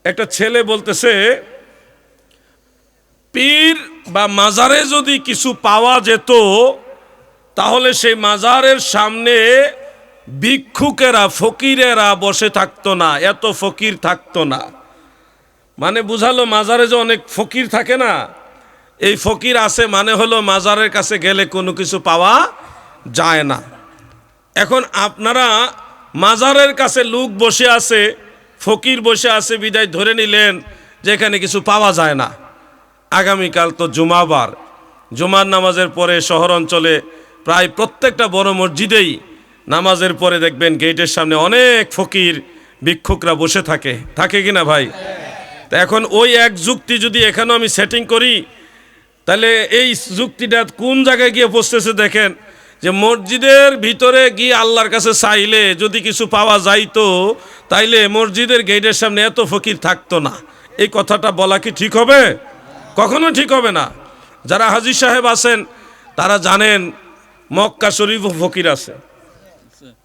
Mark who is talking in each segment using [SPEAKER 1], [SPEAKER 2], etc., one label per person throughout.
[SPEAKER 1] একটা ছেলে বলতেছে, পীর বা মাজারে যদি কিছু পাওয়া যেত তাহলে সেই মাজারের সামনে ভিক্ষুকেরা ফকিরেরা বসে থাকতো না, এত ফকির থাকতো না। মানে বুঝালো মাজারে যে অনেক ফকির থাকে না, এই ফকির আছে মানে হলো মাজারের কাছে গেলে কোনো কিছু পাওয়া যায় না। এখন আপনারা মাজারের কাছে লোক বসে আছে, ফকির বসে আছে বিদায় ধরে নিলেন যে এখানে কিছু পাওয়া যায় না। আগামীকাল তো জুমাবার, জুমার নামাজের পরে শহর অঞ্চলে প্রায় প্রত্যেকটা বড় মসজিদেই নামাজের পরে দেখবেন গেটের সামনে অনেক ফকির ভিক্ষুকরা বসে থাকে, থাকে কিনা ভাই? তা এখন ওই এক যুক্তি যদি এখানেও আমি সেটিং করি, তাহলে এই যুক্তিটা কোন জায়গায় গিয়ে পৌঁছতেছে দেখেন, যে মসজিদের ভিতরে গিয়ে আল্লাহর কাছে চাইলে যদি কিছু পাওয়া যাইতো তাইলে মসজিদের গেটের সামনে এত ফকির থাকতো না। এই কথাটা বলা কি ঠিক হবে? কখনো ঠিক হবে না। যারা হাজী সাহেব আছেন তারা জানেন মক্কা শরীফও ফকির আছে।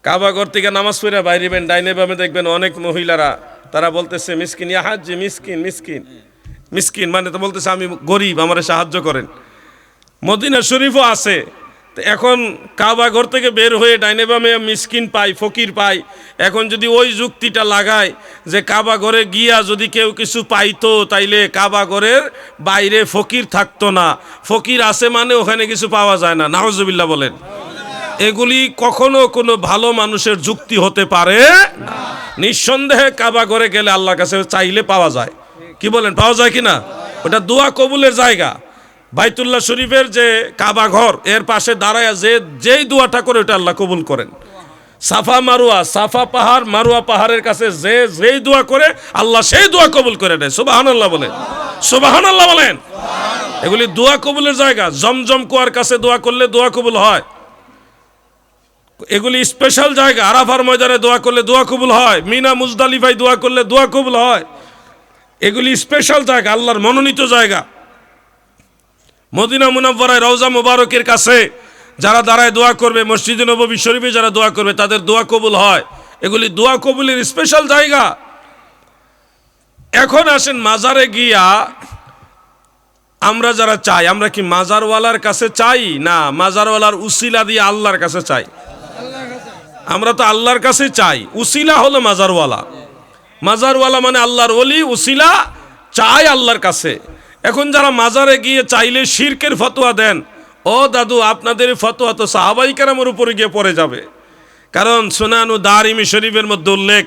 [SPEAKER 1] কাবাঘর থেকে নামাজ পড়ে বাইরেবেন, ডাইনে বামে দেখবেন অনেক মহিলারা, তারা বলতেছে মিসকিন ইয়া হাজ্জি, মিসকিন মিসকিন মিসকিন, মানে তো বলতেছে আমি গরিব, আমারে সাহায্য করেন। মদিনা শরীফও আছে। এখন কাবাঘর থেকে বের হয়ে ডাইনে বামে মিসকিন পাই, ফকির পাই। এখন যদি ওই যুক্তিটা লাগায় যে কাবাঘরে গিয়া যদি কেউ কিছু পাইতো তাইলে কাবাঘরের বাইরে ফকির থাকতো না, ফকির আছে মানে ওখানে কিছু পাওয়া যায় না, নাউজুবিল্লাহ বলেন। এগুলি কখনো কোনো ভালো মানুষের যুক্তি হতে পারে না। নিঃসন্দেহে কাবাঘরে গেলে আল্লাহর কাছে চাইলে পাওয়া যায়। কি বলেন, পাওয়া যায় কিনা? ওটা দোয়া কবুলের জায়গা। বাইতুল্লাহ শরীফের যে কাবা ঘর, এর পাশে দাঁড়ায় যেই দোয়াটা করে ওটা আল্লাহ কবুল করেন। সাফা মারুয়া, সাফা পাহাড় মারুয়া পাহাড়ের কাছে যেই দোয়া করে আল্লাহ সেই দোয়া কবুল করে নেয়। সুবহানাল্লাহ বলেন, সুবহানাল্লাহ বলেন। এগুলি দোয়া কবুলের জায়গা। জমজম কুয়ার কাছে দোয়া করলে দোয়া কবুল হয়। এগুলি স্পেশাল জায়গা। আরাফার ময়দানে দোয়া করলে দোয়া কবুল হয়। মিনা মুজদালিফায় দোয়া করলে দোয়া কবুল হয়। এগুলি স্পেশাল জায়গা, আল্লাহর মনোনীত জায়গা। মদিনা মুনাওয়ারায় রওজা মুবারকের কাছে যারা দাঁড়ায় দোয়া করবে, মসজিদে নববী শরীফে যারা দোয়া করবে তাদের দোয়া কবুল হয়। এগুলি দোয়া কবুলের স্পেশাল জায়গা। এখন আসেন মাজারে গিয়া আমরা যারা চাই, আমরা কি মাজারওয়ালার কাছে চাই না মাজারওয়ালার উসিলা দিয়ে আল্লাহর কাছে চাই? আমরা তো আল্লাহর কাছে চাই। উসিলা হলো মাজারওয়ালা, মাজারওয়ালা মানে আল্লাহর ওলি, উসিলা চাই আল্লাহর কাছে। এখন যারা মাজারে গিয়ে চাইলে শিরকের ফতোয়া দেন, ও দাদু আপনাদের ফতোয়া তো সাহাবাই কেরামের উপরে গিয়ে পড়ে যাবে। কারণ সুনানু দারিমি শরীফের মধ্যে উল্লেখ,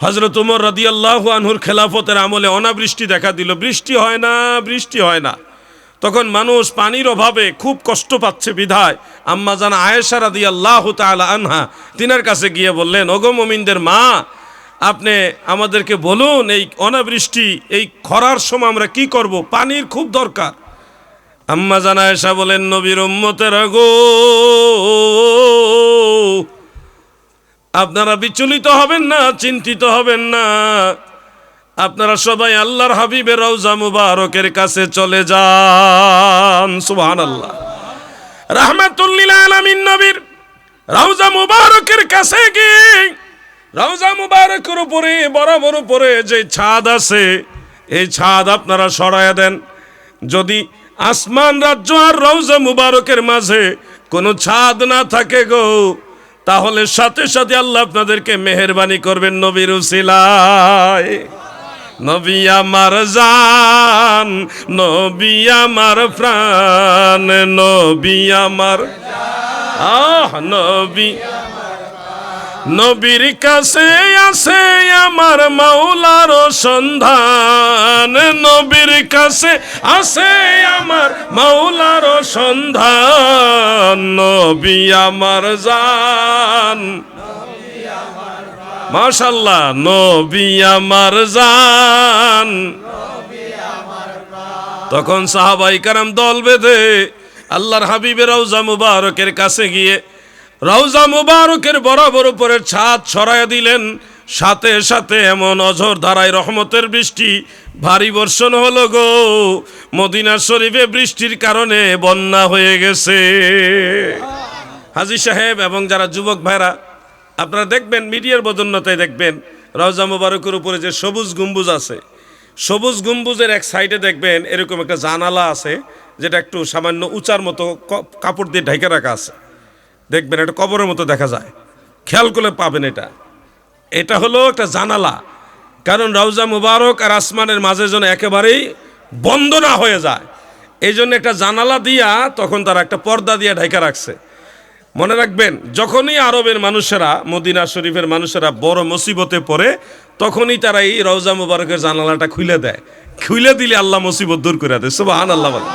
[SPEAKER 1] হযরত ওমর রাদিয়াল্লাহু আনহুর খেলাফতের আমলে অনাবৃষ্টি দেখা দিল, বৃষ্টি হয় না, বৃষ্টি হয় না। তখন মানুষ পানির অভাবে খুব কষ্ট পাচ্ছে বিধায় আম্মা জান আয়েশা রাদিয়াল্লাহু তাআলা আনহা তিনার কাছে গিয়ে বললেন, ওগো মুমিনদের মা, আপনি আমাদেরকে বলুন এই অনাবৃষ্টি, এই খরার সময় আমরা কি করব, পানির খুব দরকার। আম্মা জান আয়েশা বলেন, নবীর উম্মতেরা গো, আপনারা বিচলিত হবেন না, চিন্তিত হবেন না, আপনারা সবাই আল্লাহর হাবিবের রওজা মুবারকের কাছে চলে যান। সুবহানাল্লাহ। রাহমাতুল লিল আলামিন নবীর রওজা মুবারকের কাছে গিয়ে রওজা মুবারকের উপরে বরাবর উপরে যে ছাদ আছে, এই ছাদ আপনারা সরায়া দেন। যদি আসমান রাজ্য আর রওজা মুবারকের মাঝে কোনো ছাদ না থাকে গো, তাহলে সাথে সাথে আল্লাহ আপনাদেরকে মেহেরবানি করবেন নবীর উসিলায়। নবী আমার জান, নবী আমার প্রাণ, নবী আমার নবী, নবীর কাছে আছে আমার মাওলার সন্ধান, নবীর কাছে আছে আমার মাওলার সন্ধান, নবী আমার জান, মাশাআল্লাহ, নবী আমার জান। তখন সাহাবায়ে কেরাম দল বেঁধে আল্লাহর হাবিবের রওজা মুবারকের কাছে গিয়ে রওজা মুবারকের বরাবর উপরের ছাদ ছড়ায়া দিলেন। সাথে সাথে এমন অঝর ধারায় রহমতের বৃষ্টি, ভারী বর্ষণ হলো গো, মদিনা শরীফে বৃষ্টির কারণে বন্যা হয়ে গেছে। হাজী সাহেব এবং যারা যুবক ভাইরা, আপনারা দেখবেন মিডিয়ার বদন্যতায় দেখবেন রওজা মুবারকের উপরে যে সবুজ গম্বুজ আছে, সবুজ গম্বুজের এক সাইডে দেখবেন এরকম একটা জানালা আছে, যেটা একটু সামান্য উঁচার মতো কাপড় দিয়ে ঢেকে রাখা আছে। দেখবেন এটা কবরের মতো দেখা যায়, খেয়াল করলে পাবেন। এটা হলো একটা জানালা, কারণ রওজা মুবারক আর আসমানের মাঝে যেন একেবারেই বন্ধ না হয়ে যায়, এই জন্য একটা জানালা দিয়া তখন তারা একটা পর্দা দিয়ে ঢেকে রাখছে। মনে রাখবেন, যখনই আরবের মানুষেরা, মদিনা শরীফের মানুষেরা বড় মুসিবতে পড়ে, তখনই তারা এই রওজা মুবারকের জানালাটা খুলে দেয়। খুলে দিলে আল্লাহ মুসিবত দূর করে দেয়। সুবহানাল্লাহ বলে।